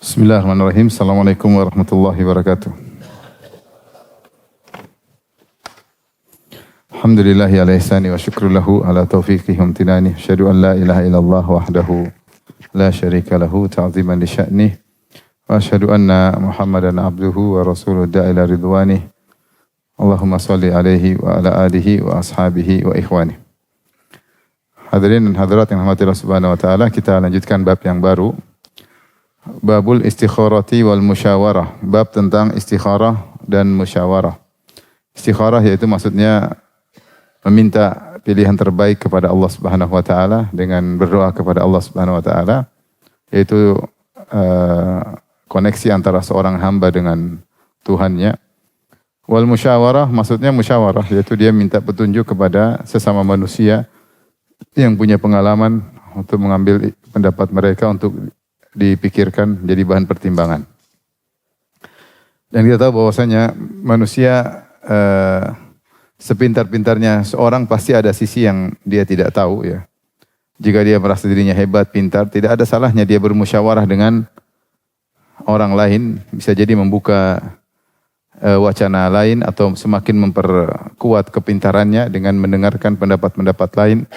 Bismillahirrahmanirrahim. Assalamualaikum warahmatullahi wabarakatuh. Alhamdulillahi ala ihsani wa syukru lahu ala taufiqihi wa amtinani. Asyhadu an la ilaha illallah wahdahu la syarika lahu ta'ziman li sya'nih. Wa asyhadu anna Muhammadan abduhu wa rasuluhu da'ila ridwanih. Allahumma salli alaihi wa ala alihi wa ashabihi wa ikhwani. Hadirin dan hadirat yang dirahmati Allah Subhanahu wa taala, kita lanjutkan bab yang baru. Babul istikharati wal musyawarah. Bab tentang istikharah dan musyawarah. Istikharah yaitu maksudnya meminta pilihan terbaik kepada Allah Subhanahu wa taala dengan berdoa kepada Allah Subhanahu wa taala, yaitu koneksi antara seorang hamba dengan Tuhannya. Wal musyawarah maksudnya musyawarah, yaitu dia minta petunjuk kepada sesama manusia yang punya pengalaman untuk mengambil pendapat mereka untuk dipikirkan jadi bahan pertimbangan. Dan kita tahu bahwasanya manusia sepintar-pintarnya seorang pasti ada sisi yang dia tidak tahu ya. Jika dia merasa dirinya hebat, pintar, tidak ada salahnya dia bermusyawarah dengan orang lain, bisa jadi membuka wacana lain atau semakin memperkuat kepintarannya dengan mendengarkan pendapat-pendapat lain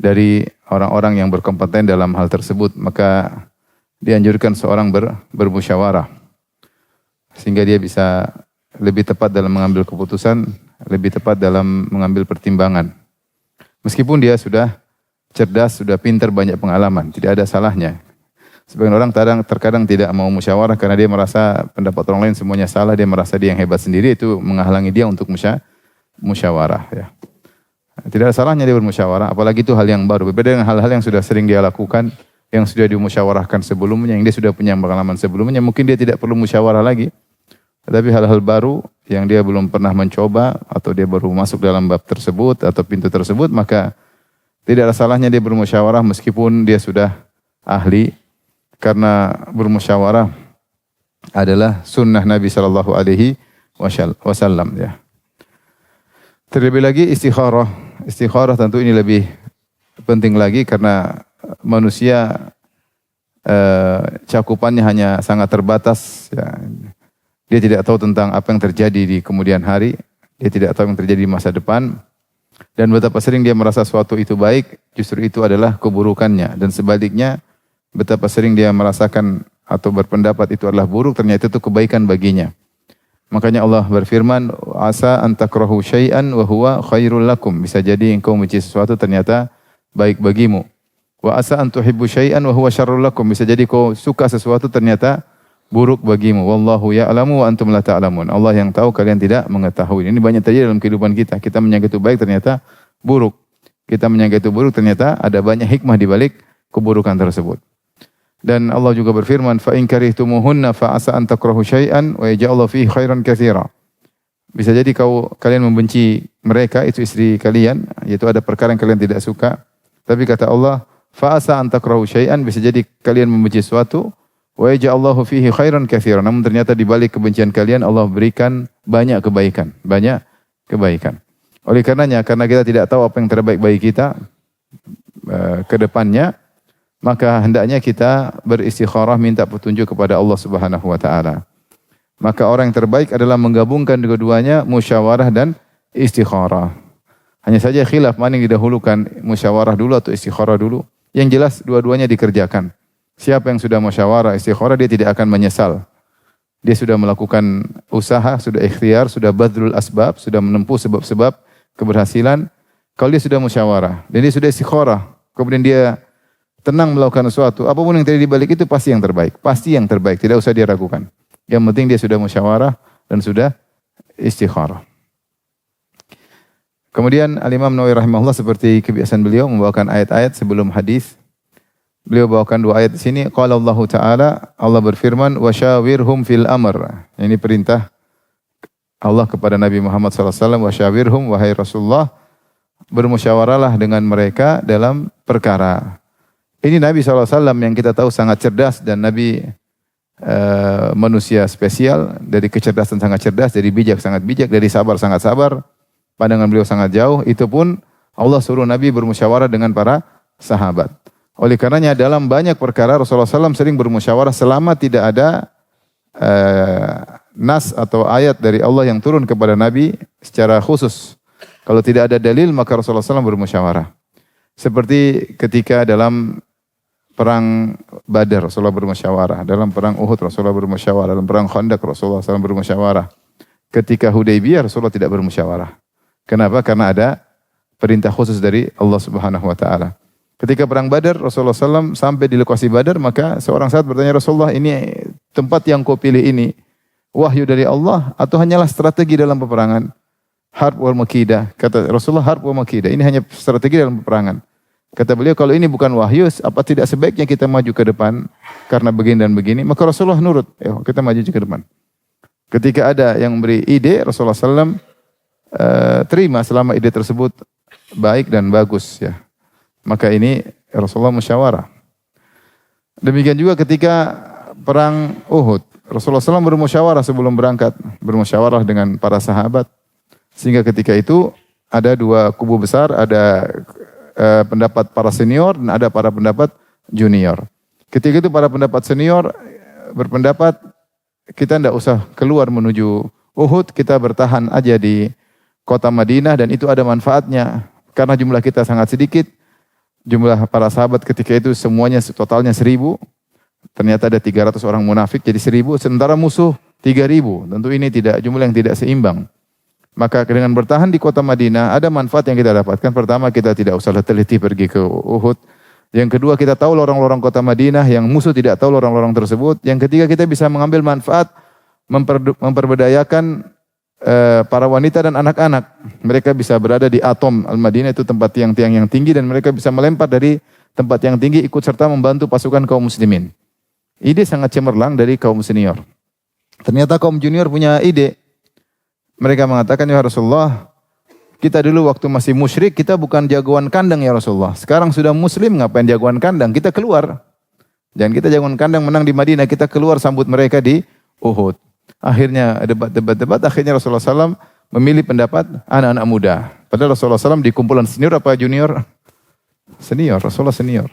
dari orang-orang yang berkompeten dalam hal tersebut. Maka dianjurkan seorang bermusyawarah sehingga dia bisa lebih tepat dalam mengambil keputusan, lebih tepat dalam mengambil pertimbangan. Meskipun dia sudah cerdas, sudah pintar, banyak pengalaman, tidak ada salahnya. Sebagian orang terkadang tidak mau musyawarah karena dia merasa pendapat orang lain semuanya salah, dia merasa dia yang hebat sendiri, itu menghalangi dia untuk musyawarah ya. Tidak ada salahnya dia bermusyawarah, apalagi itu hal yang baru, berbeda dengan hal-hal yang sudah sering dia lakukan, yang sudah dimusyawarahkan sebelumnya, yang dia sudah punya pengalaman sebelumnya, mungkin dia tidak perlu musyawarah lagi. Tetapi hal-hal baru yang dia belum pernah mencoba atau dia baru masuk dalam bab tersebut atau pintu tersebut, maka tidak ada salahnya dia bermusyawarah meskipun dia sudah ahli, karena bermusyawarah adalah sunnah Nabi sallallahu alaihi wasallam ya. Terlebih lagi istikharah. Istikharah tentu ini lebih penting lagi karena manusia cakupannya hanya sangat terbatas ya. Dia tidak tahu tentang apa yang terjadi di kemudian hari, dia tidak tahu yang terjadi di masa depan, dan betapa sering dia merasa suatu itu baik, justru itu adalah keburukannya, dan sebaliknya betapa sering dia merasakan atau berpendapat itu adalah buruk, ternyata itu kebaikan baginya. Makanya Allah berfirman, asa an takrahu syai'an wa huwa khairul lakum. Bisa jadi engkau membenci sesuatu ternyata baik bagimu. Wa asa an tuhibbu syai'an wa huwa syarrul lakum. Bisa jadi kau suka sesuatu ternyata buruk bagimu. Wallahu ya'lamu wa antum la ta'lamun. Allah yang tahu, kalian tidak mengetahui. Ini banyak terjadi dalam kehidupan kita. Kita menyangka itu baik ternyata buruk. Kita menyangka itu buruk ternyata ada banyak hikmah di balik keburukan tersebut. Dan Allah juga berfirman, fa in karihtumuhunna fa asa an takrahu syai'an wa yaj'alallahu fihi khairan katsira. Bisa jadi kalian membenci mereka, itu istri kalian, yaitu ada perkara yang kalian tidak suka. Tapi kata Allah, fa'asa an takrahu syai'an, bisa jadi kalian membenci sesuatu, wa yaj'alallahu fihi khairan katsiran. Namun ternyata di balik kebencian kalian Allah berikan banyak kebaikan, banyak kebaikan. Oleh karenanya, karena kita tidak tahu apa yang terbaik bagi kita ke depannya, maka hendaknya kita beristikharah, minta petunjuk kepada Allah Subhanahu wa taala. Maka orang yang terbaik adalah menggabungkan kedua-duanya, musyawarah dan istikharah. Hanya saja khilaf mana yang didahulukan, musyawarah dulu atau istikharah dulu. Yang jelas dua-duanya dikerjakan. Siapa yang sudah musyawarah, istikharah, dia tidak akan menyesal. Dia sudah melakukan usaha, sudah ikhtiar, sudah badrul asbab, sudah menempuh sebab-sebab keberhasilan. Kalau dia sudah musyawarah dan dia sudah istikharah, kemudian dia tenang melakukan sesuatu, apapun yang terjadi di balik itu pasti yang terbaik. Pasti yang terbaik, tidak usah dia ragukan. Yang penting dia sudah musyawarah dan sudah istikharah. Kemudian Al-Imam Nawawi rahimahullah seperti kebiasaan beliau membawakan ayat-ayat sebelum hadis. Beliau bawakan dua ayat di sini. Qala Allah Ta'ala, Allah berfirman, wa syawirhum fil amr. Ini perintah Allah kepada Nabi Muhammad SAW, wa syawirhum, wahai Rasulullah, bermusyawarahlah dengan mereka dalam perkara. Ini Nabi SAW yang kita tahu sangat cerdas, dan Nabi manusia spesial, dari kecerdasan sangat cerdas, dari bijak sangat bijak, dari sabar sangat sabar, pandangan beliau sangat jauh. Itu pun Allah suruh Nabi bermusyawarah dengan para sahabat. Oleh karenanya dalam banyak perkara Rasulullah SAW sering bermusyawarah selama tidak ada nas atau ayat dari Allah yang turun kepada Nabi secara khusus. Kalau tidak ada dalil maka Rasulullah SAW bermusyawarah. Seperti ketika dalam perang Badar Rasulullah bermusyawarah, dalam perang Uhud Rasulullah bermusyawarah, dalam perang Khandaq Rasulullah SAW bermusyawarah. Ketika Hudaybiyah Rasulullah tidak bermusyawarah. Kenapa? Karena ada perintah khusus dari Allah Subhanahu wa taala. Ketika perang Badar, Rasulullah SAW sampai di lokasi Badar, maka seorang sahabat bertanya, Rasulullah, ini tempat yang kau pilih ini, wahyu dari Allah atau hanyalah strategi dalam peperangan? Harb wal makidah. Kata Rasulullah, harb wal makidah. Ini hanya strategi dalam peperangan. Kata beliau, kalau ini bukan wahyu, apa tidak sebaiknya kita maju ke depan? Karena begini dan begini. Maka Rasulullah nurut, kita maju ke depan. Ketika ada yang memberi ide, Rasulullah SAW terima selama ide tersebut baik dan bagus, ya. Maka ini Rasulullah musyawarah. Demikian juga ketika perang Uhud. Rasulullah SAW bermusyawarah sebelum berangkat. Bermusyawarah dengan para sahabat. Sehingga ketika itu ada dua kubu besar. Ada pendapat para senior dan ada para pendapat junior. Ketika itu para pendapat senior berpendapat kita tidak usah keluar menuju Uhud. Kita bertahan aja di kota Madinah dan itu ada manfaatnya. Karena jumlah kita sangat sedikit. Jumlah para sahabat ketika itu semuanya totalnya 1.000. Ternyata ada 300 orang munafik jadi 1.000. Sementara musuh 3.000. Tentu ini jumlah yang tidak seimbang. Maka dengan bertahan di kota Madinah ada manfaat yang kita dapatkan. Pertama, kita tidak usah teliti pergi ke Uhud. Yang kedua, kita tahu lorong-lorong kota Madinah yang musuh tidak tahu lorong-lorong tersebut. Yang ketiga, kita bisa mengambil manfaat memperdayakan para wanita dan anak-anak. Mereka bisa berada di Atom Al-Madinah, itu tempat tiang-tiang yang tinggi dan mereka bisa melempar dari tempat yang tinggi ikut serta membantu pasukan kaum muslimin. Ide sangat cemerlang dari kaum senior. Ternyata kaum junior punya ide. Mereka mengatakan, ya Rasulullah, kita dulu waktu masih musyrik, kita bukan jagoan kandang ya Rasulullah. Sekarang sudah muslim, ngapain jagoan kandang? Kita keluar. Jangan kita jagoan kandang menang di Madinah, kita keluar sambut mereka di Uhud. Akhirnya debat, akhirnya Rasulullah SAW memilih pendapat anak-anak muda. Padahal Rasulullah SAW di kumpulan senior apa junior? Senior, Rasulullah senior.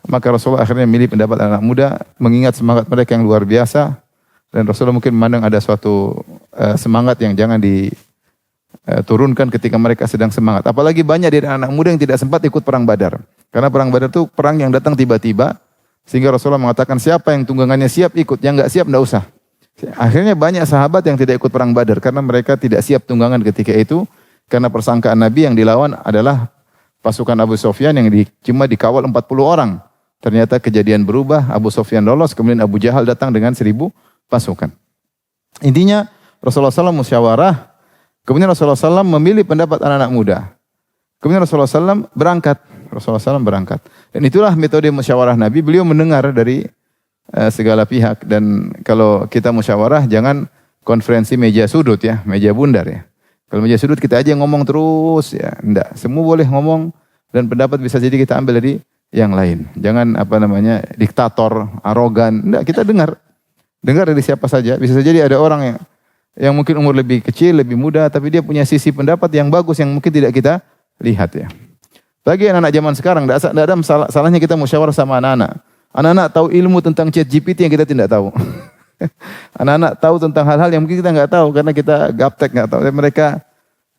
Maka Rasulullah akhirnya memilih pendapat anak muda, mengingat semangat mereka yang luar biasa. Dan Rasulullah mungkin memandang ada suatu semangat yang jangan diturunkan ketika mereka sedang semangat. Apalagi banyak dari anak muda yang tidak sempat ikut perang Badar. Karena perang Badar itu perang yang datang tiba-tiba. Sehingga Rasulullah mengatakan siapa yang tunggangannya siap ikut, yang enggak siap enggak usah. Akhirnya banyak sahabat yang tidak ikut perang Badar karena mereka tidak siap tunggangan ketika itu karena persangkaan Nabi yang dilawan adalah pasukan Abu Sufyan yang cuma dikawal 40 orang. Ternyata kejadian berubah, Abu Sufyan lolos, kemudian Abu Jahal datang dengan 1.000 pasukan. Intinya Rasulullah SAW musyawarah, kemudian Rasulullah SAW memilih pendapat anak-anak muda. Kemudian Rasulullah SAW berangkat. Dan itulah metode musyawarah Nabi, beliau mendengar dari segala pihak. Dan kalau kita musyawarah jangan konferensi meja sudut ya, meja bundar ya. Kalau meja sudut kita aja ngomong terus ya, enggak. Semua boleh ngomong dan pendapat bisa jadi kita ambil dari yang lain. Jangan diktator, arogan. Enggak, kita dengar. Dengar dari siapa saja. Bisa jadi ada orang yang mungkin umur lebih kecil, lebih muda, tapi dia punya sisi pendapat yang bagus yang mungkin tidak kita lihat ya. Bagi anak-anak zaman sekarang, tidak ada salahnya kita musyawarah sama anak-anak. Anak-anak tahu ilmu tentang ChatGPT yang kita tidak tahu. Anak-anak tahu tentang hal-hal yang mungkin kita nggak tahu karena kita gaptek nggak tahu. Dan mereka,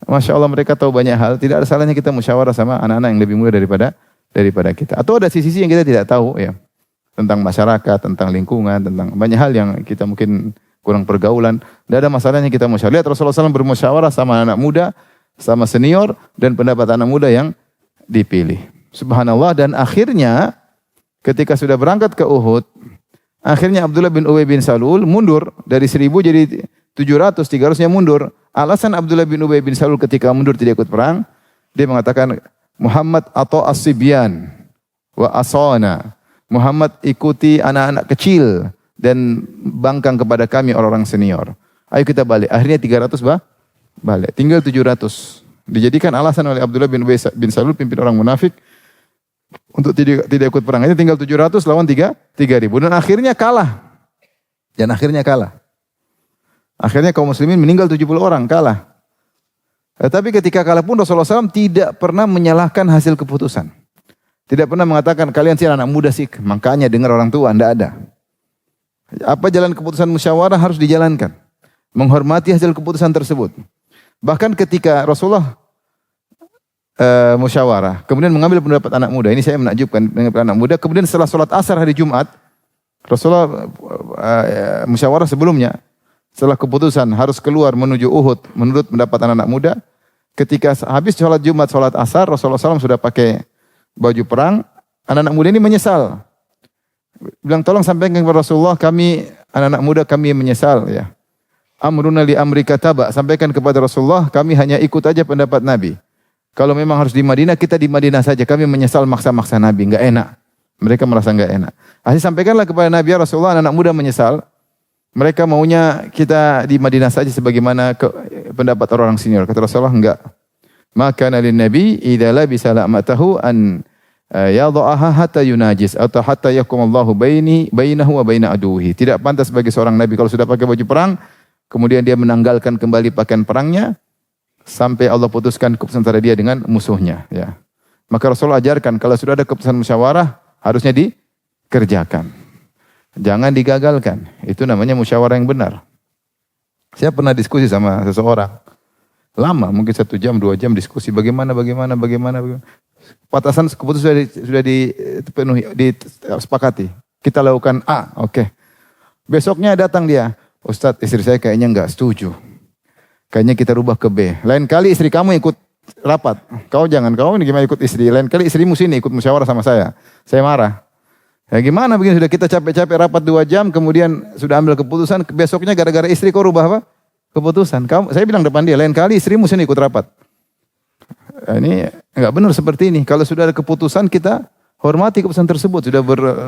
masya Allah mereka tahu banyak hal. Tidak ada salahnya kita musyawarah sama anak-anak yang lebih muda daripada kita. Atau ada sisi yang kita tidak tahu ya, tentang masyarakat, tentang lingkungan, tentang banyak hal yang kita mungkin kurang pergaulan. Tidak ada masalahnya kita musyawarah. Lihat Rasulullah SAW bermusyawarah sama anak muda, sama senior dan pendapat anak muda yang dipilih. Subhanallah. Dan akhirnya ketika sudah berangkat ke Uhud, akhirnya Abdullah bin Ubay bin Salul mundur dari 1.000 jadi 700, 300-nya mundur. Alasan Abdullah bin Ubay bin Salul ketika mundur tidak ikut perang, dia mengatakan Muhammad atau as-sibyan wa asana. Muhammad ikuti anak-anak kecil dan bangkang kepada kami orang-orang senior. Ayo kita balik. Akhirnya 300 balik. Tinggal 700. Dijadikan alasan oleh Abdullah bin Ubay bin Salul, pimpin orang munafik, untuk tidak ikut perang. Ini tinggal 700 lawan 3.000. Dan akhirnya kalah. Akhirnya kaum muslimin meninggal 70 orang, kalah. Tetapi ketika kalah pun Rasulullah SAW tidak pernah menyalahkan hasil keputusan. Tidak pernah mengatakan kalian sih anak muda sih, makanya dengar orang tua, tidak ada. Apa jalan keputusan musyawarah harus dijalankan. Menghormati hasil keputusan tersebut. Bahkan ketika Rasulullah musyawarah, kemudian mengambil pendapat anak muda. Ini saya menakjubkan dengan anak muda. Kemudian setelah sholat asar hari Jumat, Rasulullah musyawarah sebelumnya. Setelah keputusan harus keluar menuju Uhud menurut pendapat anak muda. Ketika habis sholat Jumat, sholat asar, Rasulullah SAW sudah pakai baju perang. Anak-anak muda ini menyesal. Bilang tolong sampaikan kepada Rasulullah, kami anak-anak muda kami menyesal ya. Amruna li amri kataba, sampaikan kepada Rasulullah, kami hanya ikut aja pendapat Nabi. Kalau memang harus di Madinah, kita di Madinah saja. Kami menyesal maksa-maksa Nabi, enggak enak. Mereka merasa enggak enak. Akhirnya sampaikanlah kepada Nabi, ya Rasulullah, anak muda menyesal. Mereka maunya kita di Madinah saja sebagaimana pendapat orang senior. Kata Rasulullah, enggak. Maka nabi Nabi idza labisa la'matahu an yadha'aha hatta yunajis atau hatta yakumallahu bainahu wa baina aduhi. Tidak pantas bagi seorang nabi kalau sudah pakai baju perang, kemudian dia menanggalkan kembali pakaian perangnya sampai Allah putuskan keputusan antara dia dengan musuhnya. Ya. Maka Rasulullah ajarkan kalau sudah ada keputusan musyawarah harusnya dikerjakan. Jangan digagalkan. Itu namanya musyawarah yang benar. Saya pernah diskusi sama seseorang. Lama, mungkin 1 jam, 2 jam diskusi. Bagaimana. Batasan keputusan sudah dipenuhi, disepakati. Kita lakukan A, oke. Besoknya datang dia. Ustadz, istri saya kayaknya enggak setuju. Kayaknya kita rubah ke B. Lain kali istri kamu ikut rapat. Kau ini gimana ikut istri. Lain kali istrimu sini ikut musyawarah sama saya. Saya marah. Ya gimana begini sudah kita capek-capek rapat 2 jam. Kemudian sudah ambil keputusan. Besoknya gara-gara istri kau rubah apa? Keputusan. Saya bilang depan dia. Lain kali istrimu sini ikut rapat. Ini enggak benar seperti ini. Kalau sudah ada keputusan kita hormati keputusan tersebut. Sudah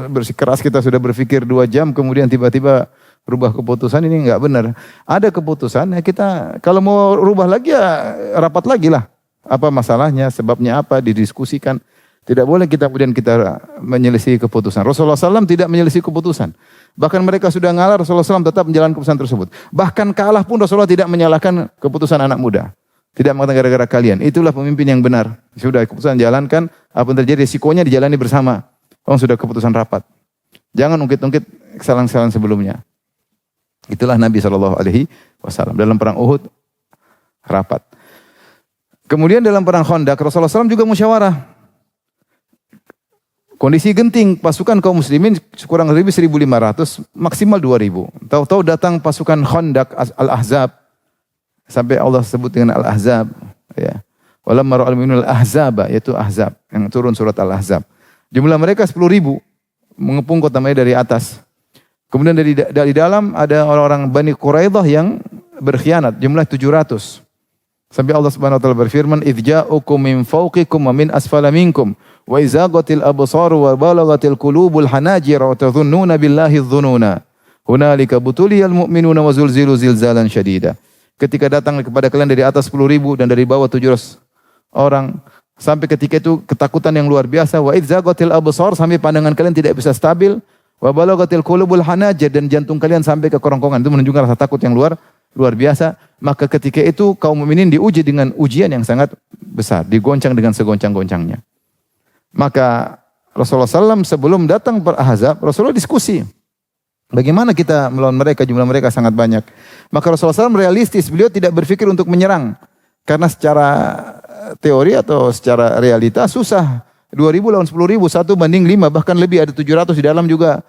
bersikeras kita sudah berpikir 2 jam. Kemudian tiba-tiba rubah keputusan ini enggak benar. Ada keputusan ya kita kalau mau rubah lagi ya rapat lagi lah. Apa masalahnya, sebabnya apa, didiskusikan. Tidak boleh kita kemudian kita menyelisih keputusan. Rasulullah SAW tidak menyelisih keputusan. Bahkan mereka sudah ngalah, Rasulullah SAW tetap menjalankan keputusan tersebut. Bahkan kalah pun Rasulullah tidak menyalahkan keputusan anak muda. Tidak mengatakan gara-gara kalian. Itulah pemimpin yang benar. Sudah keputusan jalankan, apa yang terjadi risikonya dijalani bersama. Sudah keputusan rapat. Jangan ungkit-ungkit kesalahan-kesalahan sebelumnya. Itulah Nabi SAW. Dalam perang Uhud, rapat. Kemudian dalam perang Khandaq, Rasulullah SAW juga musyawarah. Kondisi genting, pasukan kaum muslimin kurang lebih 1.500, maksimal 2.000. Tahu-tahu datang pasukan Khandaq Al-Ahzab. Sampai Allah sebut dengan Al-Ahzab. Ya. Walamma ra'al mu'minuna Al-Ahzaba, yaitu Ahzab. Yang turun surat Al-Ahzab. Jumlah mereka 10.000. Mengepung kota Madinah dari atas. Kemudian dari dalam ada orang-orang Bani Quraidah yang berkhianat, jumlah 700. Sampai Allah Subhanahu wa taala berfirman, "Idz ja'ukum min fawqikum wa min asfala minkum wa izaghatil absaru wa balaghatil qulubul hanajir wa tadhunnuna billahi dhununa. Hunalika butuliyal mu'minuna wa zulzilu zilzalan syadida." Ketika datang kepada kalian dari atas 10.000 dan dari bawah 700 orang, sampai ketika itu ketakutan yang luar biasa, wa idz zaghatil absar, sampai pandangan kalian tidak bisa stabil. Wa balaghatil qulubul hanajir, dan jantung kalian sampai ke kerongkongan. Itu menunjukkan rasa takut yang luar biasa. Maka ketika itu kaum mukminin diuji dengan ujian yang sangat besar, digoncang dengan segoncang-goncangnya. Maka Rasulullah SAW sebelum datang Ahzab, Rasulullah diskusi. Bagaimana kita melawan mereka, jumlah mereka sangat banyak. Maka Rasulullah SAW realistis, beliau tidak berpikir untuk menyerang. Karena secara teori atau secara realita susah. 2.000 lawan 10.000, 1:5, bahkan lebih, ada 700 di dalam juga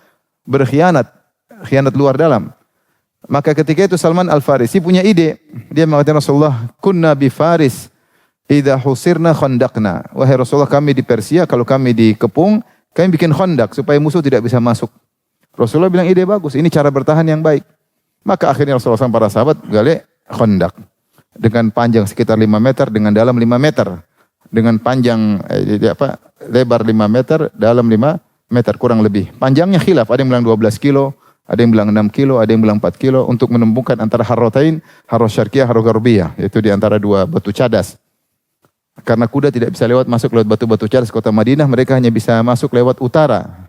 berkhianat. Khianat luar dalam. Maka ketika itu Salman Al-Farisi punya ide. Dia mengatakan, Rasulullah, kunna bi Faris, idha husirna khandaqna. Wahai Rasulullah, kami di Persia, kalau kami dikepung, kami bikin khandak supaya musuh tidak bisa masuk. Rasulullah bilang ide bagus, ini cara bertahan yang baik. Maka akhirnya Rasulullah SAW para sahabat gale khandak. Dengan panjang sekitar 5 meter, dengan dalam 5 meter. Dengan panjang lebar 5 meter, dalam 5 meter kurang lebih. Panjangnya khilaf, ada yang bilang 12 kilo, ada yang bilang 6 kilo, ada yang bilang 4 kilo, untuk menembungkan antara harrotain, harros syarqiyah, harros garbiyah, yaitu di antara 2 batu cadas. Karena kuda tidak bisa masuk lewat batu-batu cadas kota Madinah, mereka hanya bisa masuk lewat utara.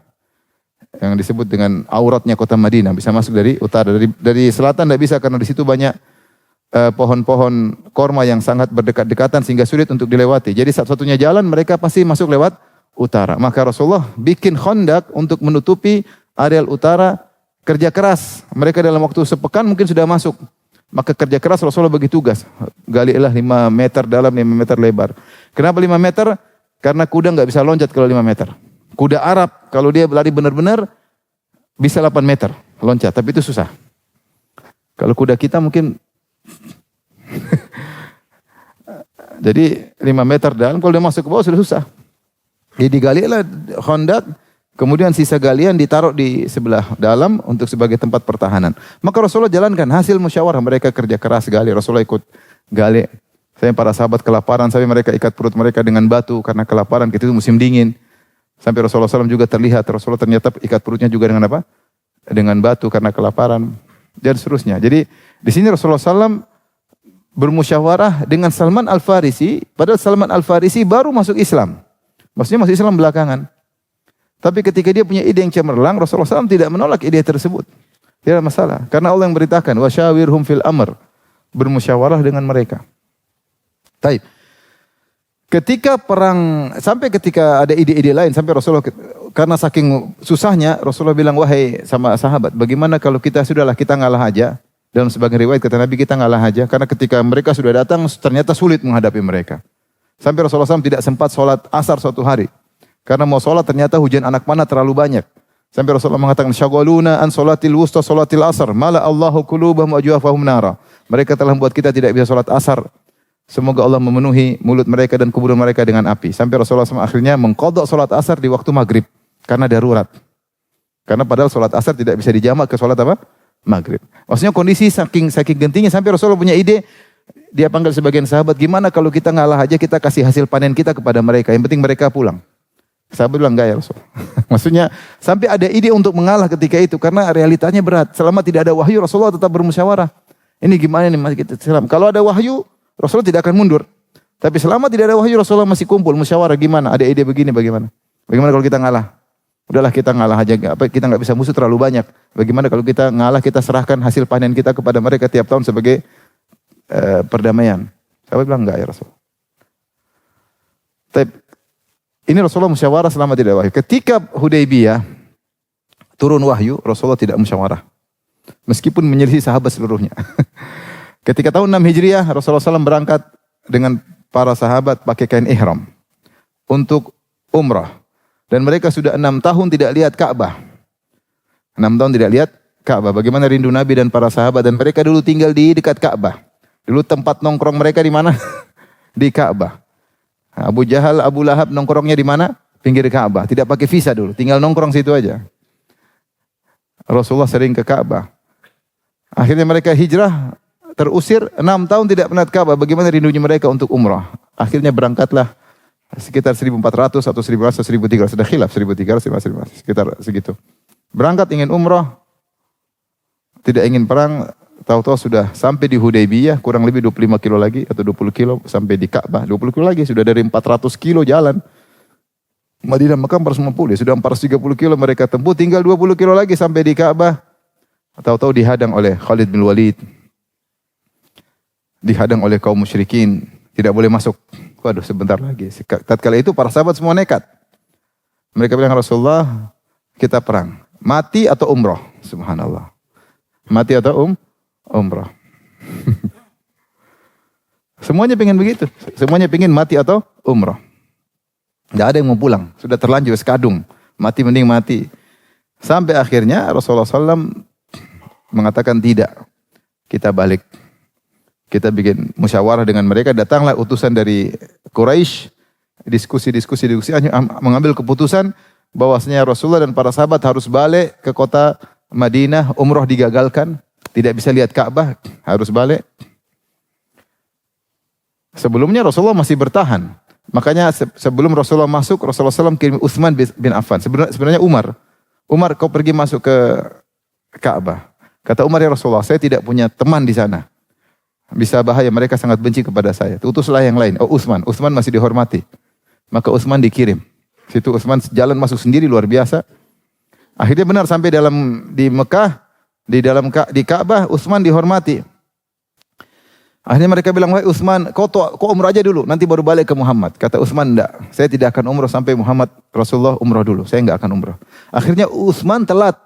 Yang disebut dengan auratnya kota Madinah, bisa masuk dari utara. Dari selatan tidak bisa, karena di situ banyak pohon-pohon korma yang sangat berdekat-dekatan sehingga sulit untuk dilewati. Jadi satu-satunya jalan mereka pasti masuk lewat utara. Maka Rasulullah bikin khandak untuk menutupi areal utara, kerja keras. Mereka dalam waktu sepekan mungkin sudah masuk. Maka kerja keras Rasulullah bagi tugas. Galilah 5 meter dalam, 5 meter lebar. Kenapa 5 meter? Karena kuda nggak bisa loncat kalau 5 meter. Kuda Arab kalau dia lari benar-benar bisa 8 meter loncat, tapi itu susah. Kalau kuda kita mungkin jadi 5 meter dalam, kalau dia masuk ke bawah sudah susah. Jadi digalilah khandak, kemudian sisa galian ditaruh di sebelah dalam untuk sebagai tempat pertahanan. Maka Rasulullah jalankan hasil musyawarah, mereka kerja keras gali, Rasulullah ikut gali. Saya para sahabat kelaparan, sampai mereka ikat perut mereka dengan batu karena kelaparan, ketika itu musim dingin. Sampai Rasulullah SAW juga terlihat, Rasulullah ternyata ikat perutnya juga dengan apa? Dengan batu karena kelaparan dan seterusnya. Jadi di sini Rasulullah SAW bermusyawarah dengan Salman Al-Farisi, padahal Salman Al-Farisi baru masuk Islam. Maksudnya masuk Islam belakangan. Tapi ketika dia punya ide yang cemerlang, Rasulullah SAW tidak menolak ide tersebut. Tidak masalah. Karena Allah yang beritakan, wasyawirhum fil amr. Bermusyawarah dengan mereka. Taib. Ketika perang, sampai ketika ada ide-ide lain, sampai Rasulullah, karena saking susahnya, Rasulullah bilang, wahai sama sahabat, bagaimana kalau kita ngalah aja. Dalam sebagian riwayat kata Nabi, kita ngalah aja. Karena ketika mereka sudah datang, ternyata sulit menghadapi mereka. Sampai Rasulullah SAW tidak sempat sholat asar suatu hari. Karena mau sholat ternyata hujan anak panah terlalu banyak. Sampai Rasulullah mengatakan, syaghaluna an sholatil wusta sholatil asar. Mala Allahu qulubahum wa ajwafahum nara. Mereka telah membuat kita tidak bisa sholat asar. Semoga Allah memenuhi mulut mereka dan kubur mereka dengan api. Sampai Rasulullah SAW akhirnya mengqadha sholat asar di waktu maghrib. Karena darurat. Karena padahal sholat asar tidak bisa dijamak ke sholat apa? Maghrib. Maksudnya kondisi saking gentingnya sampai Rasulullah punya ide. Dia panggil sebagian sahabat, gimana kalau kita ngalah aja, kita kasih hasil panen kita kepada mereka. Yang penting mereka pulang. Sahabat bilang, enggak ya Rasul. Maksudnya sampai ada ide untuk mengalah ketika itu. Karena realitanya berat. Selama tidak ada wahyu, Rasulullah tetap bermusyawarah. Ini gimana nih kita selam. Kalau ada wahyu, Rasulullah tidak akan mundur. Tapi selama tidak ada wahyu, Rasulullah masih kumpul musyawarah, gimana? Ada ide begini, bagaimana? Bagaimana kalau kita ngalah? Udahlah kita ngalah aja, kita nggak bisa musuh terlalu banyak. Bagaimana kalau kita ngalah, kita serahkan hasil panen kita kepada mereka tiap tahun sebagai perdamaian. Sahabat bilang enggak ya Rasul. Tapi ini Rasulullah musyawarah selama tidak ada wahyu. Ketika Hudaybiyah turun wahyu, Rasulullah tidak musyawarah. Meskipun menyelisih sahabat seluruhnya. Ketika tahun 6 Hijriah, Rasulullah SAW berangkat dengan para sahabat pakai kain ihram untuk umrah. Dan mereka sudah 6 tahun tidak lihat Ka'bah. 6 tahun tidak lihat Ka'bah. Bagaimana rindu Nabi dan para sahabat. Dan mereka dulu tinggal di dekat Ka'bah. Dulu tempat nongkrong mereka di mana? Di Ka'bah. Abu Jahal, Abu Lahab nongkrongnya di mana? Pinggir Ka'bah. Tidak pakai visa dulu. Tinggal nongkrong situ aja. Rasulullah sering ke Ka'bah. Akhirnya mereka hijrah, terusir 6 tahun tidak pernah ke Ka'bah. Bagaimana rindunya mereka untuk umrah. Akhirnya berangkatlah sekitar 1400 atau 1100 atau 1300. Sudah khilaf 1300, 1400, sekitar segitu. Berangkat ingin umrah, tidak ingin perang. Tahu-tahu sudah sampai di Hudaybiyah, kurang lebih 25 kilo lagi atau 20 kilo sampai di Ka'bah. 20 kilo lagi, sudah dari 400 kilo jalan. Madinah Mekah 450, sudah 430 kilo mereka tempuh, tinggal 20 kilo lagi sampai di Ka'bah. Tahu-tahu dihadang oleh Khalid bin Walid. Dihadang oleh kaum musyrikin, tidak boleh masuk. Waduh, sebentar lagi. Tatkala itu para sahabat semua nekat. Mereka bilang, Rasulullah, kita perang. Mati atau umrah? Subhanallah. Mati atau umrah. Semuanya pengen begitu. Semuanya pengen mati atau umrah. Tidak ada yang mau pulang. Sudah terlanjur sekadung. Mati mending mati. Sampai akhirnya Rasulullah SAW mengatakan tidak. Kita balik. Kita bikin musyawarah dengan mereka. Datanglah utusan dari Quraisy. Diskusi. Mengambil keputusan bahwasanya Rasulullah dan para sahabat harus balik ke kota Madinah. Umrah digagalkan. Tidak bisa lihat Ka'bah, harus balik. Sebelumnya Rasulullah masih bertahan. Makanya sebelum Rasulullah masuk, Rasulullah SAW kirim Utsman bin Affan. Sebenarnya Umar, kau pergi masuk ke Ka'bah. Kata Umar, ya Rasulullah, saya tidak punya teman di sana. Bisa bahaya, mereka sangat benci kepada saya. Utuslah yang lain. Oh, Utsman masih dihormati. Maka Utsman dikirim. Situ Utsman jalan masuk sendiri luar biasa. Akhirnya benar sampai di Mekah. Di Ka'bah, Utsman dihormati. Akhirnya mereka bilang, wahai Utsman, kau umrah aja dulu, nanti baru balik ke Muhammad. Kata Utsman, enggak, saya tidak akan umrah sampai Muhammad Rasulullah umrah dulu, saya enggak akan umrah. Akhirnya Utsman telat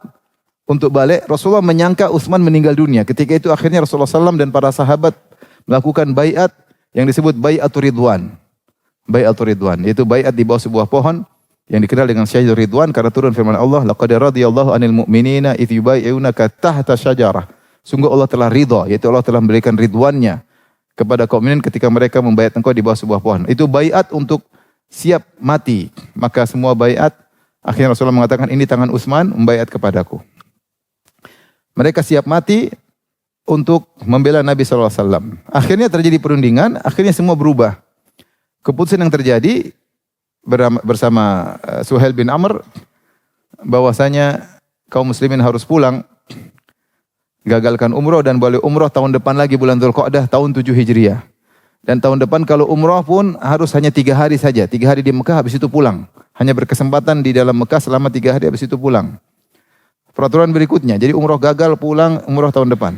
untuk balik. Rasulullah menyangka Utsman meninggal dunia. Ketika itu akhirnya Rasulullah SAW dan para sahabat melakukan baiat yang disebut baiatur ridwan. Baiatur ridwan, yaitu baiat di bawah sebuah pohon yang dikenal dengan Syajarul Ridwan karena turun firman Allah, laqad radiyallahu 'anil mu'minina idz yubai'unaka tahta syajarah. Sungguh Allah telah ridha, yaitu Allah telah memberikan ridwannya kepada kaum mukminin ketika mereka membaiat engkau di bawah sebuah pohon. Itu baiat untuk siap mati. Maka semua baiat, akhirnya Rasulullah mengatakan, ini tangan Utsman membaiat kepadaku. Mereka siap mati untuk membela Nabi SAW. Akhirnya terjadi perundingan, akhirnya semua berubah. Keputusan yang terjadi bersama Suhail bin Amr, bahwasanya kaum muslimin harus pulang, gagalkan umrah dan boleh umrah tahun depan lagi bulan Dzulqa'dah tahun 7 Hijriah. Dan tahun depan kalau umrah pun harus hanya 3 hari saja. 3 hari di Mekah, habis itu pulang. Hanya berkesempatan di dalam Mekah selama 3 hari, habis itu pulang. Peraturan berikutnya, jadi umrah gagal, pulang, umrah tahun depan.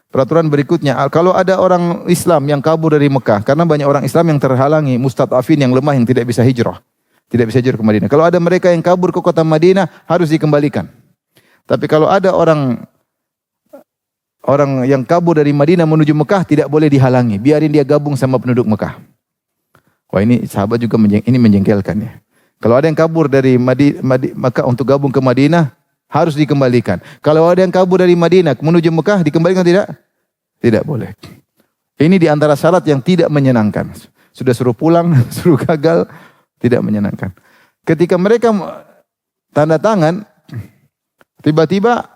Peraturan berikutnya, kalau ada orang Islam yang kabur dari Mekah, karena banyak orang Islam yang terhalangi, mustad'afin yang lemah yang tidak bisa hijrah. Tidak bisa hijrah ke Madinah. Kalau ada mereka yang kabur ke kota Madinah, harus dikembalikan. Tapi kalau ada orang yang kabur dari Madinah menuju Mekah tidak boleh dihalangi. Biarin dia gabung sama penduduk Mekah. Wah, ini sahabat juga ini menjengkelkan ya. Kalau ada yang kabur dari Mekah untuk gabung ke Madinah, harus dikembalikan. Kalau ada yang kabur dari Madinah menuju Mekah, dikembalikan tidak? Tidak boleh. Ini di antara syarat yang tidak menyenangkan. Sudah suruh pulang, suruh gagal, tidak menyenangkan. Ketika mereka tanda tangan, tiba-tiba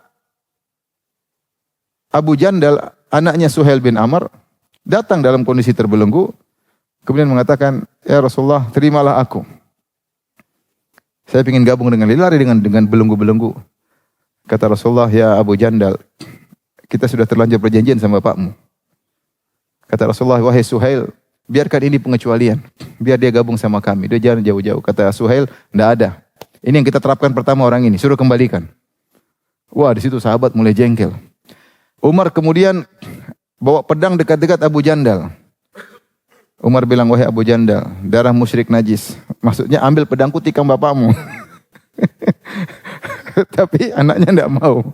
Abu Jandal, anaknya Suhail bin Amr, datang dalam kondisi terbelenggu, kemudian mengatakan, ya Rasulullah, terimalah aku. Saya ingin gabung dengan lari dengan belenggu-belenggu. Kata Rasulullah, ya Abu Jandal, kita sudah terlanjur perjanjian sama bapakmu. Kata Rasulullah, wahai Suhail, biarkan ini pengecualian. Biar dia gabung sama kami. Dia jangan jauh-jauh. Kata Suhail, tidak ada. Ini yang kita terapkan pertama orang ini, suruh kembalikan. Wah, di situ sahabat mulai jengkel. Umar kemudian bawa pedang dekat-dekat Abu Jandal. Umar bilang, wahai Abu Jandal, darah musyrik najis. Maksudnya ambil pedangku tikam bapakmu. Tapi anaknya tidak mau.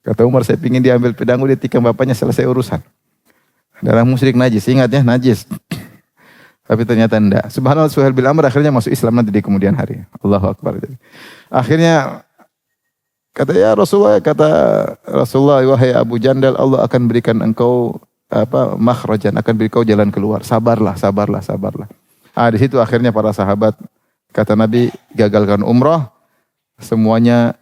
Kata Umar, saya ingin dia ambil pedangku, dia tikam bapaknya, selesai urusan. Darah musyrik najis, ingat ya, najis. Tapi ternyata tidak. Subhanallah, Suhail bin Amr akhirnya masuk Islam nanti di kemudian hari. Allahu Akbar. Akhirnya kata ya Rasulullah, wahai Abu Jandal, Allah akan berikan engkau makhrajan, akan beri kau jalan keluar. Sabarlah. Di situ akhirnya para sahabat, kata Nabi, gagalkan umrah, semuanya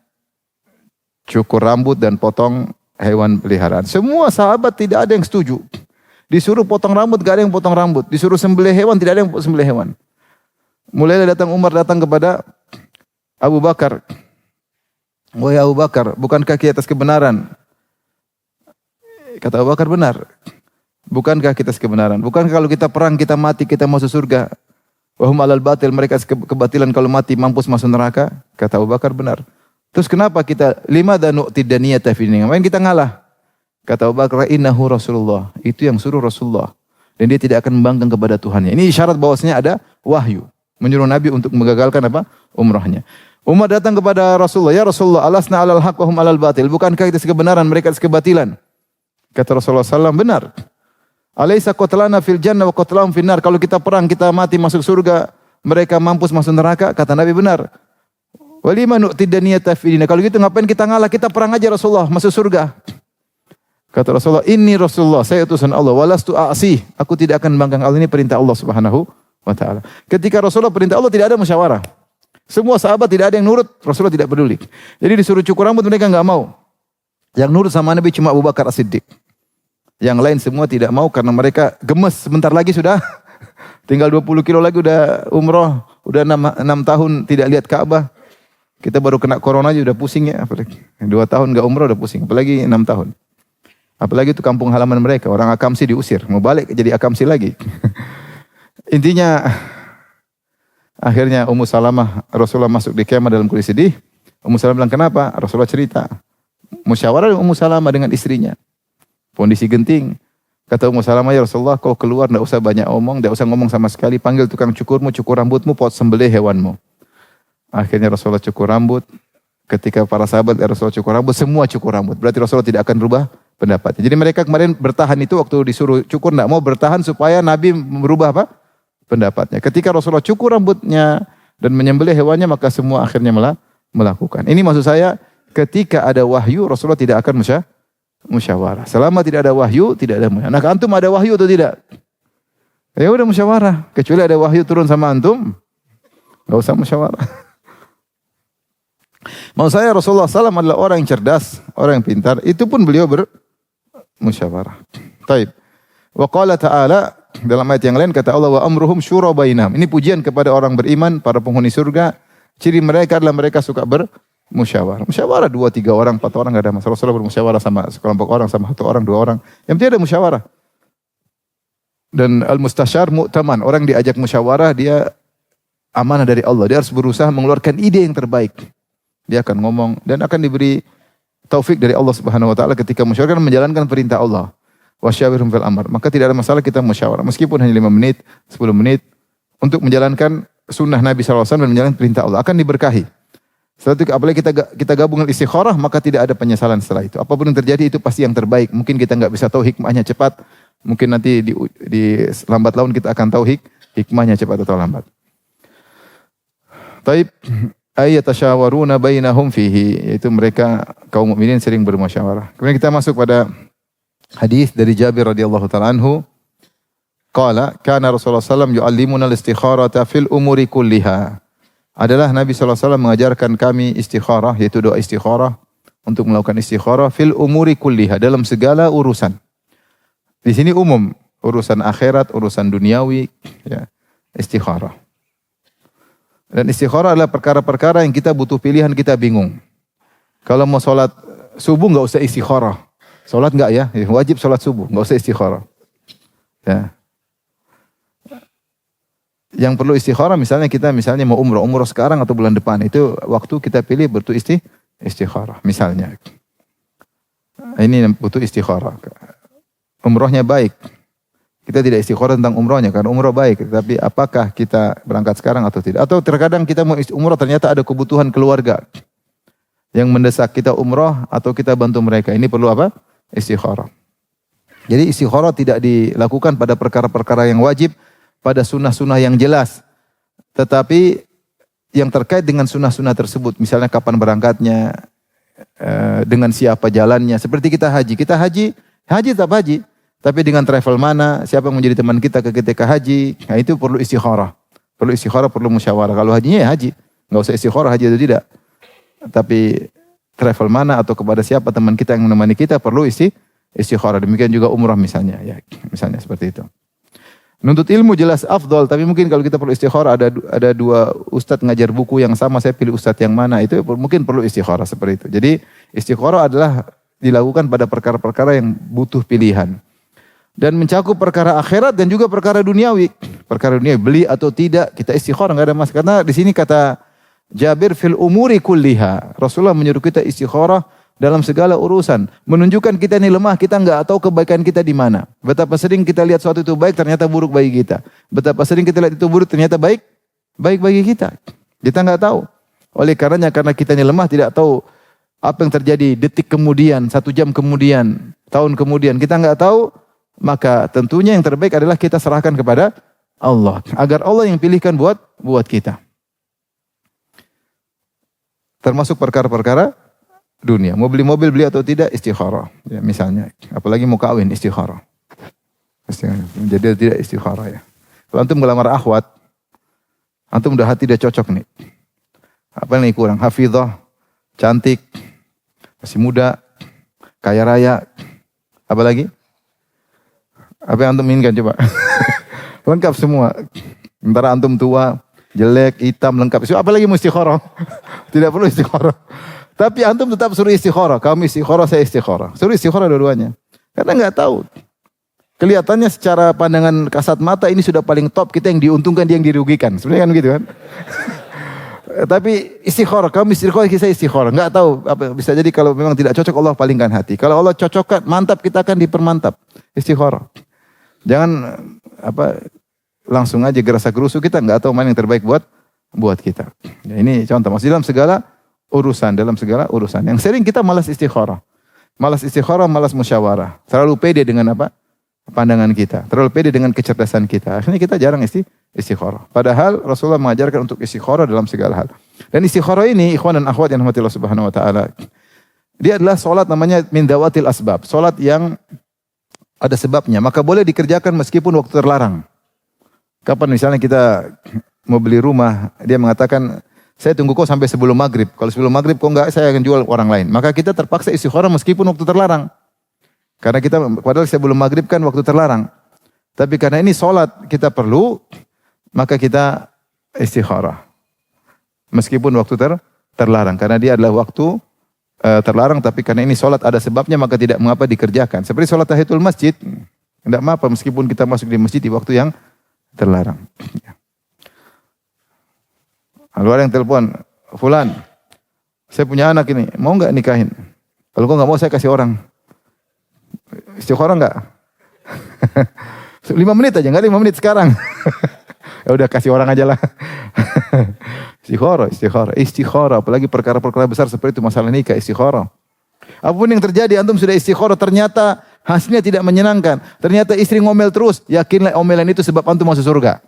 cukur rambut dan potong hewan peliharaan. Semua sahabat tidak ada yang setuju. Disuruh potong rambut, gak ada yang potong rambut. Disuruh sembelih hewan, tidak ada yang sembelih hewan. Mulailah Umar datang kepada Abu Bakar. Wahai Abu Bakar, bukankah kita atas kebenaran? Kata Abu Bakar, benar. Bukankah kita atas kebenaran? Bukankah kalau kita perang, kita mati, kita masuk surga? Wahum alal batil, mereka kebatilan kalau mati, mampus masuk neraka? Kata Abu Bakar, benar. Terus kenapa kita lima dan nu'tidaniyata fi dinin? Main kita ngalah. Kata Abu Bakar, innahu Rasulullah. Itu yang suruh Rasulullah. Dan dia tidak akan membangkang kepada Tuhannya. Ini isyarat bahwasanya ada wahyu. Menyuruh Nabi untuk mengagalkan umrahnya. Umar datang kepada Rasulullah, ya Rasulullah, alasna alal haq wa hum alal batil. Bukankah itu kebenaran, mereka itu kebatilan? Kata Rasulullah SAW, benar. Alaysa qatlana fil jannah wa qatlahum fin nar. Kalau kita perang, kita mati masuk surga, mereka mampus masuk neraka. Kata Nabi, benar. Walima nu'tidaniyata fi dinina. Kalau gitu ngapain kita ngalah? Kita perang aja Rasulullah, masuk surga. Kata Rasulullah, inni Rasulullah, saya utusan Allah, walastu a'si. Aku tidak akan membangkang Allah, ini perintah Allah Subhanahu wa taala. Ketika Rasulullah perintah Allah, tidak ada musyawarah. Semua sahabat tidak ada yang nurut, Rasulullah tidak peduli. Jadi disuruh cukur rambut mereka enggak mau. Yang nurut sama Nabi cuma Abu Bakar As-Siddiq. Yang lain semua tidak mau karena mereka gemes. Sebentar lagi sudah tinggal 20 kilo lagi udah umroh, udah 6 tahun tidak lihat Ka'bah. Kita baru kena corona aja udah pusing ya, apalagi 2 tahun enggak umroh udah pusing, apalagi 6 tahun. Apalagi itu kampung halaman mereka, orang Akamsi diusir, mau balik jadi Akamsi lagi. Intinya akhirnya Ummu Salamah, Rasulullah masuk di kemah dalam kondisi sedih. Ummu Salamah bilang, kenapa? Rasulullah cerita. Musyawarah Ummu Salamah dengan istrinya. Kondisi genting. Kata Ummu Salamah, ya Rasulullah, kau keluar, tidak usah banyak omong, tidak usah ngomong sama sekali, panggil tukang cukurmu, cukur rambutmu, sembelih hewanmu. Akhirnya Rasulullah cukur rambut. Ketika para sahabat Rasulullah cukur rambut, semua cukur rambut. Berarti Rasulullah tidak akan berubah pendapatnya. Jadi mereka kemarin bertahan itu waktu disuruh cukur, tidak mau bertahan supaya Nabi merubah apa? Pendapatnya. Ketika Rasulullah cukur rambutnya dan menyembelih hewannya, maka semua akhirnya melakukan. Ini maksud saya, ketika ada wahyu, Rasulullah tidak akan musyawarah. Selama tidak ada wahyu, tidak ada musyawarah. Nah, antum ada wahyu atau tidak? Ya udah musyawarah. Kecuali ada wahyu turun sama antum, enggak usah musyawarah. Maksud saya Rasulullah SAW adalah orang yang cerdas, orang yang pintar. Itu pun beliau bermusyawarah. Taib. Wa qala ta'ala, dalam ayat yang lain kata Allah, wa amruhum syura bainahum. Ini pujian kepada orang beriman, para penghuni surga. Ciri mereka adalah mereka suka bermusyawarah. Musyawarah 2, 3 orang, 4 orang enggak ada masalah. Rasulullah bermusyawarah sama sekelompok orang, sama 1 orang, 2 orang. Yang penting ada musyawarah. Dan al-mustasyar mu'taman, orang diajak musyawarah dia amanah dari Allah. Dia harus berusaha mengeluarkan ide yang terbaik. Dia akan ngomong dan akan diberi taufik dari Allah Subhanahu wa taala ketika musyawarah menjalankan perintah Allah. Wasyawirhum fil amr. Maka tidak ada masalah kita musyawarah meskipun hanya 5 menit, 10 menit untuk menjalankan sunnah Nabi SAW dan menjalankan perintah Allah akan diberkahi. Setelah itu apalagi kita gabung dengan istikharah, maka tidak ada penyesalan setelah itu. Apapun yang terjadi itu pasti yang terbaik. Mungkin kita enggak bisa tahu hikmahnya cepat, mungkin nanti di lambat laun kita akan tahu hikmahnya cepat atau lambat. Taib ayatasyawaruna bainahum fihi, yaitu mereka kaum mukminin sering bermusyawarah. Kemudian kita masuk pada hadis dari Jabir radhiyallahu taala anhu, qala kana Rasulullah sallallahu yu'allimuna al-istikharata fil umuri kulliha. Adalah Nabi sallallahu alaihi wasallam mengajarkan kami istikharah, yaitu doa istikharah untuk melakukan istikharah fil umuri kulliha, dalam segala urusan. Di sini umum, urusan akhirat, urusan duniawi, ya, istikharah. Dan istikharah adalah perkara-perkara yang kita butuh pilihan, kita bingung. Kalau mau sholat subuh enggak usah istikharah. Sholat enggak ya? Wajib sholat subuh, enggak usah istikharah. Ya. Yang perlu istikharah misalnya kita mau umroh sekarang atau bulan depan, itu waktu kita pilih butuh istikharah misalnya. Ini butuh istikharah. Umrohnya baik. Kita tidak istikharah tentang umrohnya, karena umroh baik. Tapi apakah kita berangkat sekarang atau tidak? Atau terkadang kita mau umroh ternyata ada kebutuhan keluarga yang mendesak kita umroh atau kita bantu mereka. Ini perlu apa? Istikharah. Jadi istikharah tidak dilakukan pada perkara-perkara yang wajib, pada sunnah-sunnah yang jelas. Tetapi yang terkait dengan sunnah-sunnah tersebut, misalnya kapan berangkatnya, dengan siapa jalannya. Seperti kita haji tetap haji. Tapi dengan travel mana, siapa yang menjadi teman kita ketika haji, nah itu perlu istikharah. Perlu istikharah, perlu musyawarah. Kalau hajinya ya haji, enggak usah istikharah haji atau tidak. Tapi travel mana atau kepada siapa teman kita yang menemani kita perlu istikharah. Demikian juga umrah misalnya, ya, misalnya seperti itu. Nuntut ilmu jelas afdal, tapi mungkin kalau kita perlu istikharah, ada 2 ustadz ngajar buku yang sama, saya pilih ustadz yang mana, itu mungkin perlu istikharah seperti itu. Jadi istikharah adalah dilakukan pada perkara-perkara yang butuh pilihan. Dan mencakup perkara akhirat dan juga perkara duniawi. Perkara duniawi, beli atau tidak, kita istikharah, enggak ada masalah. Karena di sini kata Jabir fil umuri kulliha. Rasulullah menyuruh kita istikharah dalam segala urusan. Menunjukkan kita ini lemah, kita enggak tahu kebaikan kita di mana. Betapa sering kita lihat sesuatu itu baik, ternyata buruk bagi kita. Betapa sering kita lihat itu buruk, ternyata baik bagi kita. Kita enggak tahu. Oleh karenanya, karena kita ini lemah, tidak tahu apa yang terjadi detik kemudian, 1 jam kemudian, tahun kemudian. Kita enggak tahu. Maka tentunya yang terbaik adalah kita serahkan kepada Allah. Agar Allah yang pilihkan buat kita. Termasuk perkara-perkara dunia. Mau beli mobil, beli atau tidak, istikharah. Ya, misalnya. Apalagi mau kawin, istikharah. Jadi tidak istikharah ya. Kalau antum ngelamar akhwat, antum udah hati udah cocok nih. Apa yang kurang? Hafidhah, cantik, masih muda, kaya raya. Apa lagi? Apa yang antum inginkan coba? Lengkap semua. Sementara antum tua, jelek, hitam, lengkap. Apalagi mau istikharah? Tidak perlu istikharah. Tapi antum tetap suruh istikharah. Kamu istikharah, saya istikharah. Suruh istikharah dua-duanya. Karena enggak tahu. Kelihatannya secara pandangan kasat mata ini sudah paling top. Kita yang diuntungkan, dia yang dirugikan. Sebenarnya kan gitu kan. Tapi istikharah, kamu istikharah, kita istikharah. Enggak tahu apa bisa jadi kalau memang tidak cocok Allah palingkan hati. Kalau Allah cocokkan, mantap kita akan dipermantap. Istikharah. Jangan langsung aja gerasa-gerusu, kita enggak tahu mana yang terbaik buat kita. Ya, ini contoh. Maksudnya dalam segala urusan. Yang sering kita malas istikharah. Malas musyawarah. Terlalu pede dengan pandangan kita. Terlalu pede dengan kecerdasan kita. Akhirnya kita jarang istikharah. Padahal Rasulullah mengajarkan untuk istikharah dalam segala hal. Dan istikharah ini, ikhwan dan akhwat yang dirahmati Allah Subhanahu wa taala, dia adalah salat namanya min dawatil asbab. Salat yang ada sebabnya, maka boleh dikerjakan meskipun waktu terlarang. Kapan misalnya kita mau beli rumah, dia mengatakan, saya tunggu kau sampai sebelum maghrib. Kalau sebelum maghrib kau enggak, saya akan jual orang lain. Maka kita terpaksa istikharah meskipun waktu terlarang. Karena padahal sebelum maghrib kan waktu terlarang. Tapi karena ini salat kita perlu, maka kita istikharah. Meskipun waktu terlarang. Karena dia adalah waktu terlarang, tapi karena ini salat ada sebabnya, maka tidak mengapa dikerjakan. Seperti salat tahiyatul masjid. Tidak mengapa meskipun kita masuk di masjid di waktu yang terlarang. Lalu ada yang telepon, Fulan, saya punya anak ini, mau enggak nikahin? Kalau kau enggak mau, saya kasih orang. Istikharah enggak? 5 menit aja, enggak 5 menit sekarang. Ya udah kasih orang aja lah. Istikharah. Apalagi perkara-perkara besar seperti itu, masalah nikah, istikharah. Apapun yang terjadi, antum sudah istikharah, ternyata hasilnya tidak menyenangkan. Ternyata istri ngomel terus, yakinlah omelan itu sebab antum masuk surga.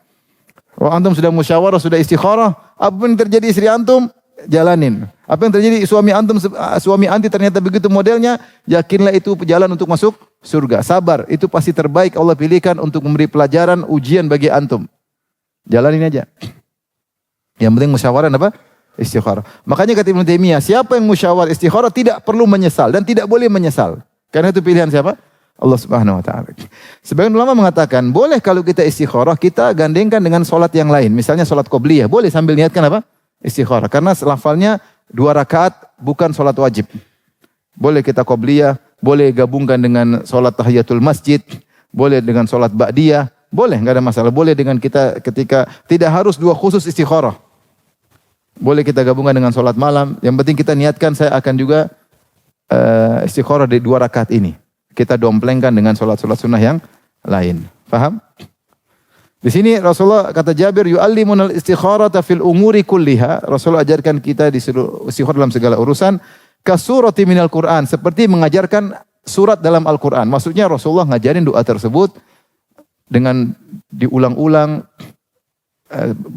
Kalau antum sudah musyawarah, sudah istikharah, apapun yang terjadi istri antum, jalanin. Apa yang terjadi suami anti ternyata begitu modelnya, yakinlah itu jalan untuk masuk surga. Sabar, itu pasti terbaik Allah pilihkan untuk memberi pelajaran, ujian bagi antum. Jalanin aja. Yang penting musyawarah istikharah. Makanya kata Ibnu Taimiyah, siapa yang musyawarah istikharah tidak perlu menyesal dan tidak boleh menyesal. Karena itu pilihan siapa? Allah Subhanahu wa taala. Sebagian ulama mengatakan, boleh kalau kita istikharah, kita gandengkan dengan salat yang lain. Misalnya salat qobliyah, boleh sambil niatkan istikharah. Karena lafalnya 2 rakaat bukan salat wajib. Boleh kita qobliyah, boleh gabungkan dengan salat tahiyatul masjid, boleh dengan salat ba'diyah, boleh, enggak ada masalah. Boleh dengan kita ketika tidak harus 2 khusus istikharah. Boleh kita gabungkan dengan salat malam. Yang penting kita niatkan saya akan juga istikharah di 2 rakaat ini. Kita domplengkan dengan salat-salat sunnah yang lain. Paham? Di sini Rasulullah kata Jabir, yu'allimunal istikharata fil umuri kulliha. Rasulullah ajarkan kita disuruh istikharah dalam segala urusan. Kasurati minal Qur'an. Seperti mengajarkan surat dalam Al-Quran. Maksudnya Rasulullah ngajarin doa tersebut dengan diulang-ulang.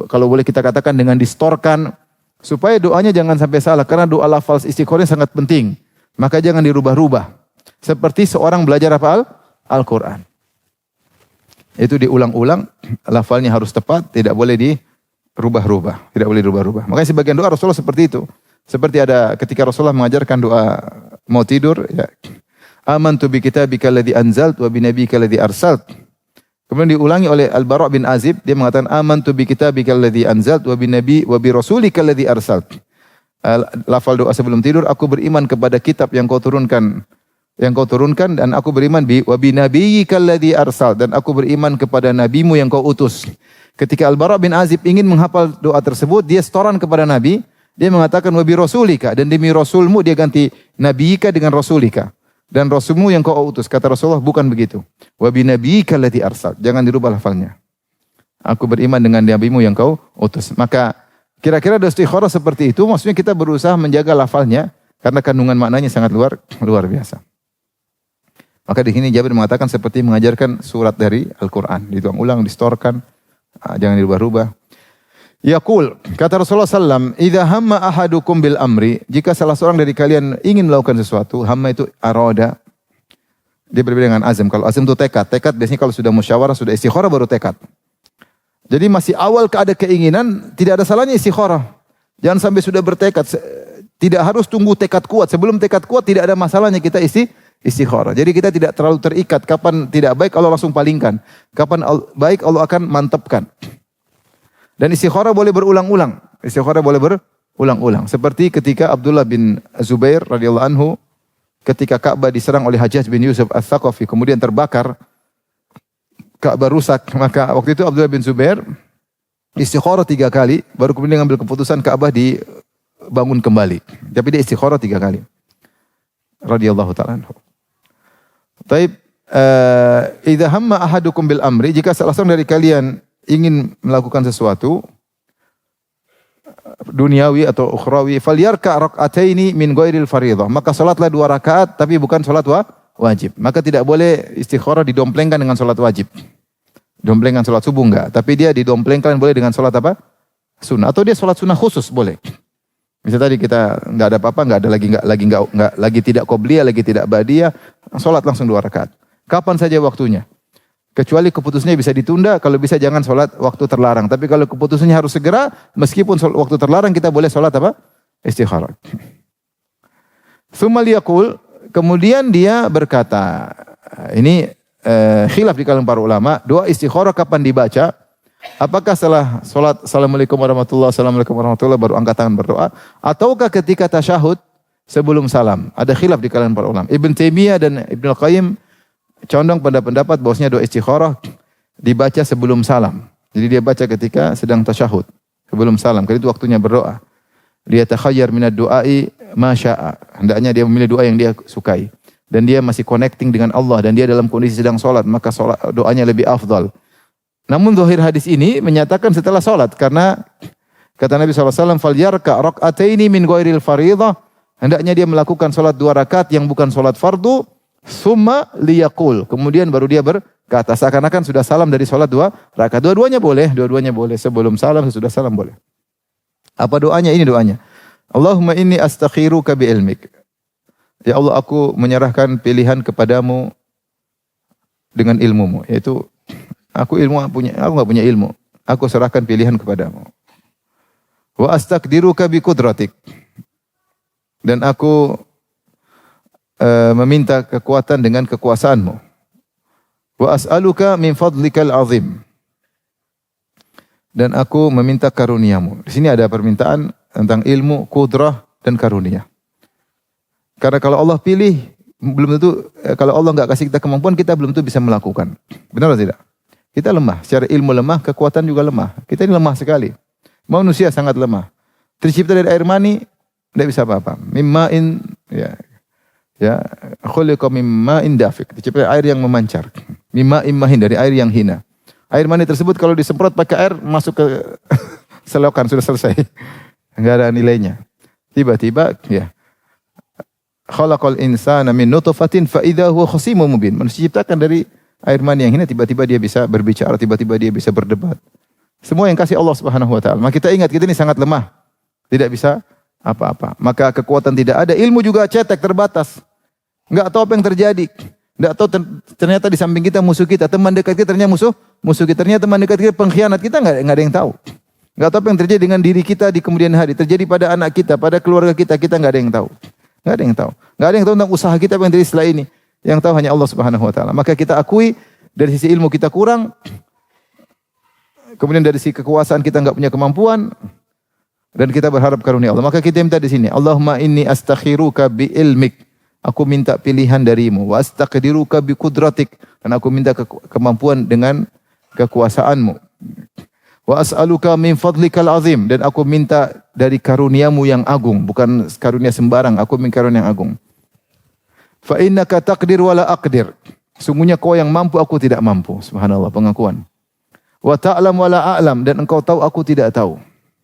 Kalau boleh kita katakan dengan distorkan. Supaya doanya jangan sampai salah. Karena doa lafaz istikharah sangat penting. Maka jangan dirubah-rubah. Seperti seorang belajar Al-Quran. Itu diulang-ulang, lafalnya harus tepat, tidak boleh dirubah-rubah. Tidak boleh dirubah-rubah. Makanya sebagian doa Rasulullah seperti itu. Seperti ada ketika Rasulullah mengajarkan doa mau tidur, ya. Amantu bi kitabika alladhi anzalt wa bi nabiyyika alladhi arsalt. Kemudian diulangi oleh Al-Bara' bin Azib, dia mengatakan amantu bi kitabika alladhi anzalt wa bi rasulika alladhi arsalt. Lafal doa sebelum tidur, aku beriman kepada kitab yang kau turunkan dan aku beriman wa bi nabiyyika alladhi arsal, dan aku beriman kepada nabimu yang kau utus. Ketika Al-Bara' bin Azib ingin menghafal doa tersebut, dia setoran kepada Nabi, dia mengatakan wa bi rasulika, dan demi rasulmu, dia ganti nabiyyika dengan rasulika, dan rasulmu yang kau utus. Kata Rasulullah, bukan begitu. Wa bi nabiyyika alladhi arsal, jangan dirubah lafalnya. Aku beriman dengan nabimu yang kau utus. Maka kira-kira doa istikharah seperti itu, maksudnya kita berusaha menjaga lafalnya karena kandungan maknanya sangat luar biasa. Maka di sini Jabir mengatakan seperti mengajarkan surat dari Al-Quran. Diulang-ulang, distorkan, jangan dirubah-rubah. Yaqul, kata Rasulullah SAW, idza hamma ahadukum bil amri, jika salah seorang dari kalian ingin melakukan sesuatu, hamma itu arada. Dia berbeda dengan azam. Kalau azam itu tekad. Tekad biasanya kalau sudah musyawarah, sudah istikharah baru tekad. Jadi masih awal ada keinginan, tidak ada salahnya istikharah. Jangan sampai sudah bertekad. Tidak harus tunggu tekad kuat. Sebelum tekad kuat tidak ada masalahnya kita istikharah. Jadi kita tidak terlalu terikat. Kapan tidak baik Allah langsung palingkan. Kapan baik Allah akan mantapkan. Dan istikharah boleh berulang-ulang. Istikharah boleh berulang-ulang. Seperti ketika Abdullah bin Zubair radhiyallahu anhu ketika Ka'bah diserang oleh Hajjaj bin Yusuf Ats-Tsaqafi kemudian terbakar, Ka'bah rusak. Maka waktu itu Abdullah bin Zubair istikharah 3 kali, baru kemudian ngambil keputusan Ka'bah dibangun kembali. Tapi dia istikharah 3 kali. Radhiyallahu ta'ala anhu. Taib, idza hamma ahadukum bil amri, jika salah seorang dari kalian ingin melakukan sesuatu duniawi atau ukhrawi, falyarka rak'ataini min ghairil fardhah, maka salatlah 2 rakaat tapi bukan salat wajib. Maka tidak boleh istikharah didomplengkan dengan salat wajib. Domplengkan salat subuh enggak, tapi dia didomplengkan boleh dengan salat apa? Sunnah, atau dia salat sunnah khusus boleh. Misalnya tadi kita enggak ada apa-apa, enggak lagi tidak qobliyah, lagi tidak ba'diyah, salat langsung 2 rakaat. Kapan saja waktunya. Kecuali keputusannya bisa ditunda, kalau bisa jangan salat waktu terlarang. Tapi kalau keputusannya harus segera, meskipun waktu terlarang kita boleh salat apa? Istikharah. Tsumma liyaqul, kemudian dia berkata, ini khilaf di kalangan para ulama, doa istikharah kapan dibaca? Apakah setelah salat Assalamualaikum warahmatullahi wabarakatuh baru angkat tangan berdoa, ataukah ketika tasyahud sebelum salam? Ada khilaf di kalangan para ulama. Ibn Taimiyah dan Ibnu Qayyim condong pada pendapat bahwasanya doa istikharah dibaca sebelum salam. Jadi dia baca ketika sedang tasyahud sebelum salam, karena itu waktunya berdoa. Dia takhayyar minad du'ai ma syaa. Hendaknya dia memilih doa yang dia sukai. Dan dia masih connecting dengan Allah dan dia dalam kondisi sedang salat, maka doanya lebih afdal. Namun zahir hadis ini menyatakan setelah salat, karena kata Nabi SAW, falyarka rak'ataini min ghairil fardhah, hendaknya dia melakukan salat 2 rakaat yang bukan salat fardu, summa liyaqul, kemudian baru dia berkata, seakan-akan sudah salam dari salat 2 rakaat. Dua-duanya boleh, sebelum salam, sesudah salam boleh. Apa doanya? Ini doanya. Allahumma inni astakhiruka bi ilmik. Ya Allah, aku menyerahkan pilihan kepadamu dengan ilmumu. Yaitu, aku enggak punya ilmu. Aku serahkan pilihan kepadamu. Wa astaqdiruka bi qudratik. Dan aku meminta kekuatan dengan kekuasaanmu. Wa as'aluka min fadlikal azim. Dan aku meminta karuniamu. Di sini ada permintaan tentang ilmu, kudrah, dan karunia. Karena kalau Allah pilih, belum tentu, kalau Allah enggak kasih kita kemampuan, kita belum tentu bisa melakukan. Benar atau tidak? Kita lemah. Secara ilmu lemah, kekuatan juga lemah. Kita ini lemah sekali. Manusia sangat lemah. Tercipta dari air mani, tidak bisa apa-apa. Mimma'in, khuliqa mimma'in dafiq. Tercipta dari air yang memancar. Mimma'in mahin, dari air yang hina. Air mani tersebut kalau disemprot pakai air, masuk ke selokan, sudah selesai. Enggak ada nilainya. Tiba-tiba, khalaqal insana min nutfatin fa idza huwa khasimun mubin. Manusia diciptakan dari air mani yang hina, tiba-tiba dia bisa berbicara, tiba-tiba dia bisa berdebat. Semua yang kasih Allah Subhanahu wa taala. Maka kita ingat, kita ini sangat lemah. Tidak bisa apa-apa. Maka kekuatan tidak ada, ilmu juga cetek, terbatas. Enggak tahu apa yang terjadi. Enggak tahu ternyata di samping kita musuh kita, teman dekat kita ternyata musuh kita, ternyata teman dekat kita pengkhianat, kita enggak ada yang tahu. Enggak tahu apa yang terjadi dengan diri kita di kemudian hari, terjadi pada anak kita, pada keluarga kita enggak ada yang tahu. Enggak ada yang tahu. Enggak ada yang tahu tentang usaha kita apa yang terjadi setelah ini. Yang tahu hanya Allah Subhanahu wa taala. Maka kita akui dari sisi ilmu kita kurang. Kemudian dari sisi kekuasaan kita enggak punya kemampuan dan kita berharap karunia Allah. Maka kita minta di sini, Allahumma inni astakhiruka bi ilmik. Aku minta pilihan darimu. Wa astaqdiruka bi qudratik. Dan aku minta kemampuan dengan kekuasaanmu. Wa as'aluka min fadlikal azim, dan aku minta dari karuniamu yang agung, bukan karunia sembarang, aku minta karunia yang agung. Fa innaka taqdir wa la aqdir. Sungguhnya kau yang mampu, aku tidak mampu. Subhanallah, pengakuan. Wa ta'lam wa la a'lam, dan engkau tahu, aku tidak tahu.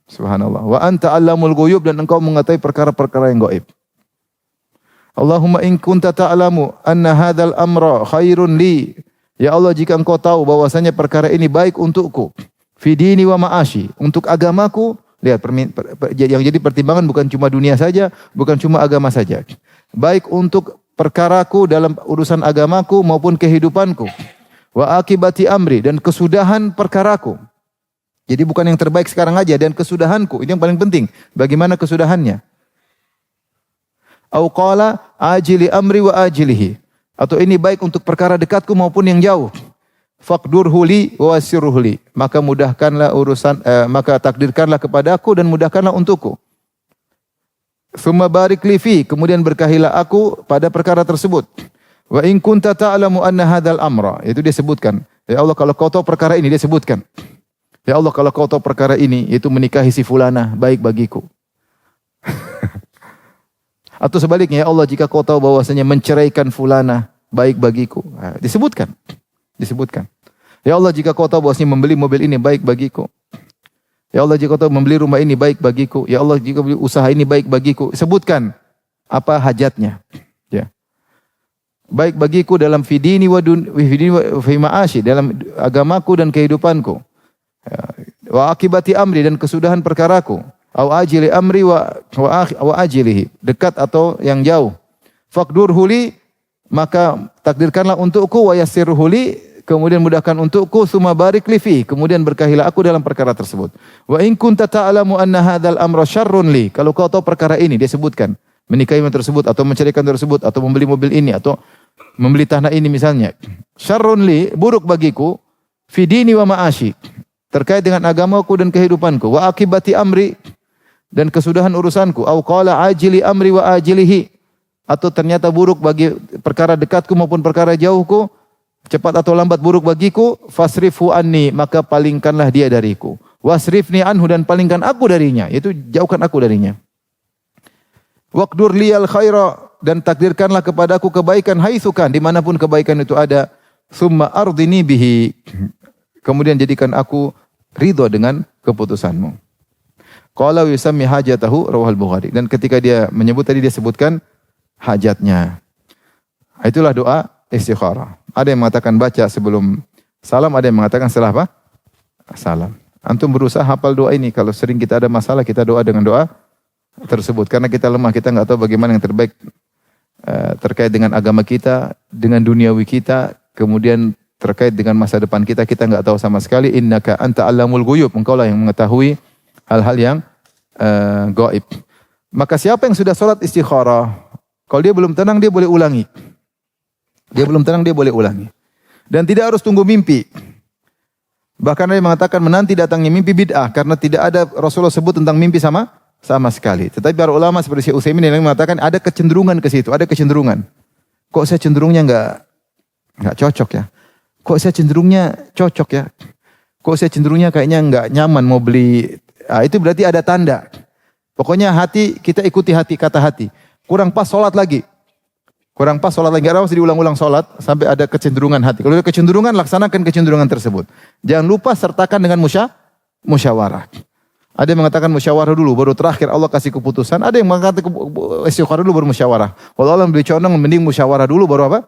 Subhanallah. Wa anta 'allamul ghuyub, dan engkau mengetahui perkara-perkara yang gaib. Allahumma in kunta ta'lamu anna hadzal amra khairun li. Ya Allah, jika engkau tahu bahwasanya perkara ini baik untukku, fi dini wa ma'ashi, untuk agamaku. Lihat, yang jadi pertimbangan bukan cuma dunia saja, bukan cuma agama saja. Baik untuk perkaraku dalam urusan agamaku maupun kehidupanku. Wa akibati amri, dan kesudahan perkaraku. Jadi bukan yang terbaik sekarang aja, dan kesudahanku, ini yang paling penting. Bagaimana kesudahannya? Au qala ajili amri wa ajilihi. Atau ini baik untuk perkara dekatku maupun yang jauh. Faqdurhu li wa yassirhu li. Maka mudahkanlah urusan, maka takdirkanlah kepadaku dan mudahkanlah untukku. Tsumma barik li fi, kemudian berkahilah aku pada perkara tersebut. Wa in kunta ta'lamu anna hadzal amra, itu dia sebutkan. Ya Allah, kalau kau tahu perkara ini, dia sebutkan. Ya Allah, kalau kau tahu perkara ini, yaitu menikahi si fulana, baik bagiku. Atau sebaliknya, ya Allah, jika kau tahu bahwasanya menceraikan fulana, baik bagiku. Nah, disebutkan. Ya Allah, jika kau tahu bahwasanya membeli mobil ini baik bagiku. Ya Allah, jika kau tahu membeli rumah ini baik bagiku. Ya Allah, jika beli usaha ini baik bagiku. Sebutkan apa hajatnya. Ya. Baik bagiku dalam fidini wa ma'ashi, dalam agamaku dan kehidupanku. Wa akibati amri, dan kesudahan perkaraku. Au ajili amri wa ajilihi, dekat atau yang jauh. Faqdur huli, maka takdirkanlah untukku, wa yassir huli, kemudian mudahkan untukku, summa barik li fi, kemudian berkahilah aku dalam perkara tersebut. Wa in kunta ta'lamu anna hadzal amra syarrun li, kalau kau tahu perkara ini, dia sebutkan menikahi tersebut atau menceraikan tersebut atau membeli mobil ini atau membeli tanah ini misalnya. Syarrun li, buruk bagiku, fi dini wa ma'ashi, terkait dengan agamaku dan kehidupanku, wa akibati amri, dan kesudahan urusanku, au qala ajili amri wa ajilihi, atau ternyata buruk bagi perkara dekatku maupun perkara jauhku, cepat atau lambat buruk bagiku, fasrifu anni, maka palingkanlah dia dariku. Wasrifni anhu, dan palingkan aku darinya, yaitu jauhkan aku darinya. Waqdur liyal khaira, dan takdirkanlah kepadaku kebaikan haitsukan, dimanapun kebaikan itu ada. Summa ardini bihi, kemudian jadikan aku ridho dengan keputusanmu. Qala yusammi hajatahu, rawahul Bukhari. Dan ketika dia menyebut tadi, dia sebutkan hajatnya. Itulah doa istikharah. Ada yang mengatakan baca sebelum salam, ada yang mengatakan setelah apa? Salam. Antum berusaha hafal doa ini. Kalau sering kita ada masalah, kita doa dengan doa tersebut. Karena kita lemah, kita enggak tahu bagaimana yang terbaik terkait dengan agama kita, dengan duniawi kita, kemudian terkait dengan masa depan kita, kita enggak tahu sama sekali. Innaka anta alamul ghuyub, engkau lah yang mengetahui hal-hal yang gaib. Maka siapa yang sudah sholat istikharah, kalau dia belum tenang, dia boleh ulangi. Dia belum tenang, dia boleh ulangi. Dan tidak harus tunggu mimpi. Bahkan ada yang mengatakan menanti datangnya mimpi bid'ah, karena tidak ada Rasulullah sebut tentang mimpi sama sekali. Tetapi para ulama seperti Syekh Utsaimin yang mengatakan ada kecenderungan ke situ, ada kecenderungan. Kok saya cenderungnya enggak cocok ya? Kok saya cenderungnya cocok ya? Kok saya cenderungnya kayaknya enggak nyaman mau beli. Nah, itu berarti ada tanda. Pokoknya hati, kita ikuti hati, kata hati. Kurang pas sholat lagi. Enggak harus diulang-ulang sholat sampai ada kecenderungan hati. Kalau ada kecenderungan, laksanakan kecenderungan tersebut. Jangan lupa sertakan dengan musyawarah. Ada yang mengatakan musyawarah dulu, baru terakhir Allah kasih keputusan. Ada yang mengatakan istikharah dulu, baru musyawarah. Walau Allah lebih condong, mending musyawarah dulu, baru apa?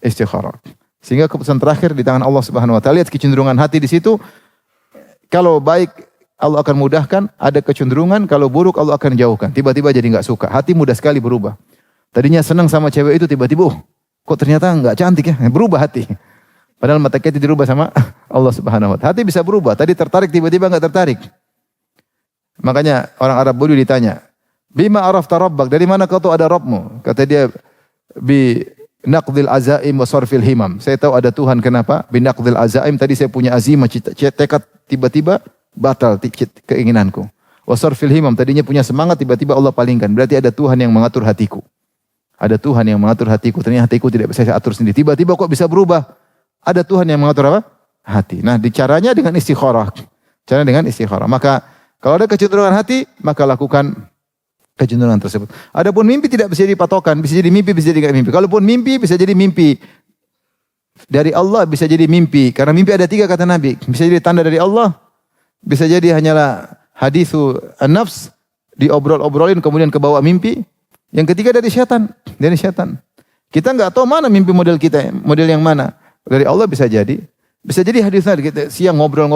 Istikharah. Sehingga keputusan terakhir di tangan Allah Subhanahu Wa Taala. Lihat kecenderungan hati di situ. Kalau baik, Allah akan mudahkan. Ada kecenderungan, kalau buruk Allah akan jauhkan. Tiba-tiba jadi enggak suka. Hati mudah sekali berubah. Tadinya senang sama cewek itu, tiba-tiba kok ternyata enggak cantik ya. Berubah hati. Padahal mata kita dirubah sama Allah Subhanahu Wa Taala. Hati bisa berubah. Tadi tertarik, tiba-tiba enggak tertarik. Makanya orang Arab Badui ditanya, bima arafta rabbak, dari mana kau tahu ada Rabbmu? Kata dia, bi naqdil azaim wa sarfil himam. Saya tahu ada Tuhan, kenapa? Bi naqdil azaim, tadi saya punya azimah, tekad, tiba-tiba batal keinginanku. Wa sarfil himam, tadinya punya semangat, tiba-tiba Allah palingkan. Berarti ada Tuhan yang mengatur hatiku. Ada Tuhan yang mengatur hatiku. Ternyata hatiku tidak bisa saya atur sendiri. Tiba-tiba kok bisa berubah? Ada Tuhan yang mengatur apa? Hati. Nah, caranya dengan istikharah. Caranya dengan istikharah. Maka kalau ada kecenderungan hati, maka lakukan kecenderungan tersebut. Adapun mimpi tidak bisa dipatokan, bisa jadi mimpi, bisa jadi enggak mimpi. Kalaupun mimpi, bisa jadi mimpi dari Allah, bisa jadi mimpi. Karena mimpi ada 3 kata Nabi. Bisa jadi tanda dari Allah, bisa jadi hanyalah hadithu an-nafs, diobrol-obrolin kemudian kebawa mimpi. Yang ketiga dari setan, Kita enggak tahu mana mimpi model kita, model yang mana. Dari Allah bisa jadi. Bisa jadi hadisnya kita siang ngobrol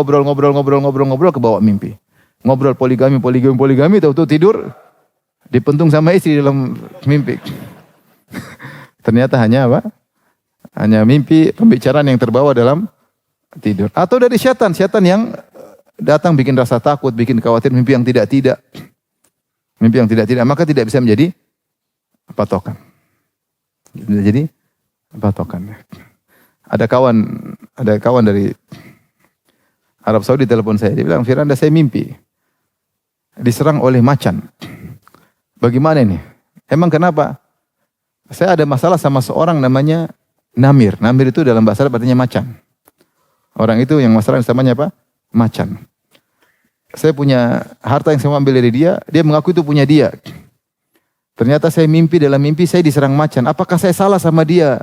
kebawa mimpi. Ngobrol poligami, tahu-tahu tidur dipentung sama istri dalam mimpi. Ternyata hanya apa? Hanya mimpi, pembicaraan yang terbawa dalam tidur. Atau dari setan yang datang bikin rasa takut, bikin khawatir, mimpi yang tidak. Mimpi yang tidak, maka tidak bisa menjadi patokan. Jadi patokan. Ada kawan dari Arab Saudi telepon saya, dia bilang, Firanda, saya mimpi diserang oleh macan. Bagaimana ini? Emang kenapa? Saya ada masalah sama seorang namanya Namir. Namir itu dalam bahasa Arab artinya macan. Orang itu yang masalah namanya apa? macan. Saya punya harta yang saya ambil dari dia, dia mengaku itu punya dia. Ternyata saya mimpi, dalam mimpi saya diserang macan. Apakah saya salah sama dia?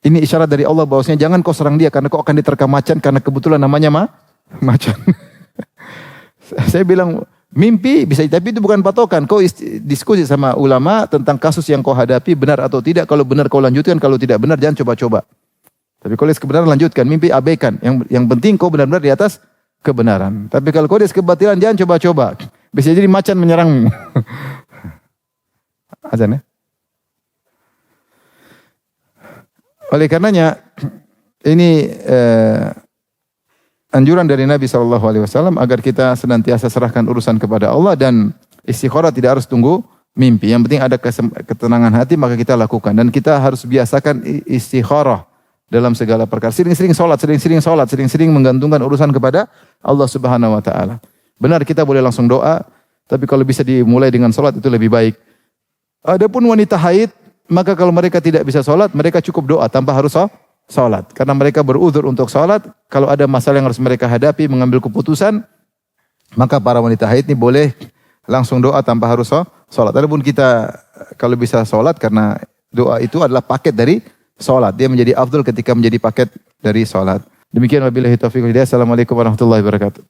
Ini isyarat dari Allah bahwasanya jangan kau serang dia karena kau akan diterkam macan karena kebetulan namanya macan. Saya bilang mimpi bisa, tapi itu bukan patokan. Kau diskusi sama ulama tentang kasus yang kau hadapi benar atau tidak. Kalau benar kau lanjutkan, kalau tidak benar jangan coba-coba. Tapi kalau kebenaran lanjutkan, mimpi abaikan. Yang penting kau benar-benar di atas kebenaran. Tapi kalau kau di kebatilan jangan coba-coba. Bisa jadi macan menyerangmu. Azan ya. Oleh karenanya ini anjuran dari Nabi SAW agar kita senantiasa serahkan urusan kepada Allah dan istikharah tidak harus tunggu mimpi. Yang penting ada ketenangan hati maka kita lakukan. Dan kita harus biasakan istikharah dalam segala perkara. Sering-sering menggantungkan urusan kepada Allah Subhanahu wa taala. Benar kita boleh langsung doa, tapi kalau bisa dimulai dengan salat itu lebih baik. Adapun wanita haid, maka kalau mereka tidak bisa salat, mereka cukup doa tanpa harus salat. Karena mereka beruzur untuk salat, kalau ada masalah yang harus mereka hadapi, mengambil keputusan, maka para wanita haid ini boleh langsung doa tanpa harus salat. Adapun kita kalau bisa salat, karena doa itu adalah paket dari salat. Dia menjadi afdal ketika menjadi paket dari salat. Demikian wabillahi taufiq wal hidayah. Assalamualaikum warahmatullahi wabarakatuh.